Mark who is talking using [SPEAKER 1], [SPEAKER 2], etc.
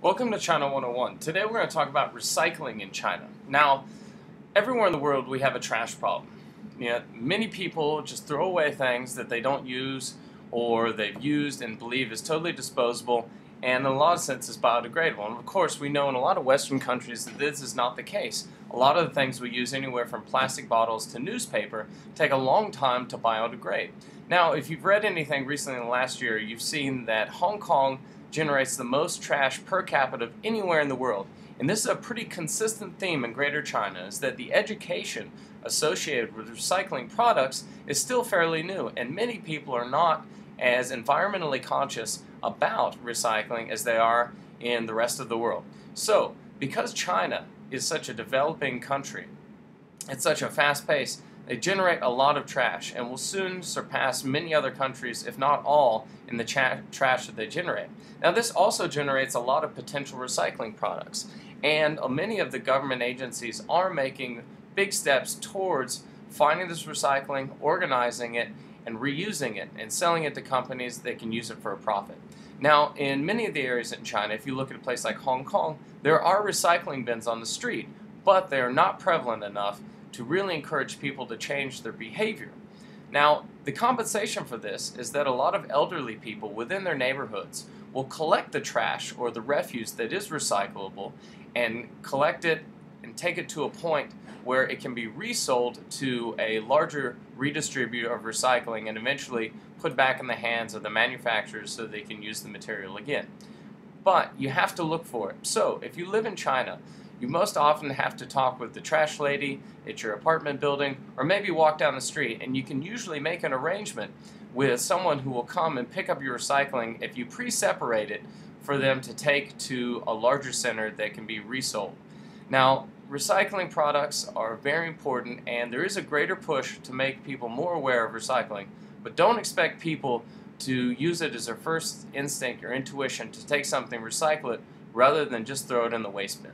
[SPEAKER 1] Welcome to China 101. Today we're going to talk about recycling in China. Now, everywhere in the world we have a trash problem. Many people just throw away things that they don't use or they've used and believe is totally disposable and in a lot of senses biodegradable. And of course we know in a lot of Western countries that this is not the case. A lot of the things we use, anywhere from plastic bottles to newspaper, take a long time to biodegrade. Now, if you've read anything recently in the last year, you've seen that Hong Kong generates the most trash per capita of anywhere in the world. And this is a pretty consistent theme in Greater China, is that the education associated with recycling products is still fairly new, and many people are not as environmentally conscious about recycling as they are in the rest of the world. So, because China is such a developing country, at such a fast pace, they generate a lot of trash and will soon surpass many other countries, if not all, in the trash that they generate. Now, this also generates a lot of potential recycling products, and many of the government agencies are making big steps towards finding this recycling, organizing it, and reusing it, and selling it to companies that can use it for a profit. Now, in many of the areas in China, if you look at a place like Hong Kong, there are recycling bins on the street, but they are not prevalent enough to really encourage people to change their behavior. Now, the compensation for this is that a lot of elderly people within their neighborhoods will collect the trash or the refuse that is recyclable and collect it and take it to a point where it can be resold to a larger redistributor of recycling and eventually put back in the hands of the manufacturers so they can use the material again. But you have to look for it. So, if you live in China, you most often have to talk with the trash lady at your apartment building, or maybe walk down the street, and you can usually make an arrangement with someone who will come and pick up your recycling if you pre-separate it for them to take to a larger center that can be resold. Now, recycling products are very important, and there is a greater push to make people more aware of recycling, but don't expect people to use it as their first instinct or intuition to take something, recycle it, rather than just throw it in the waste bin.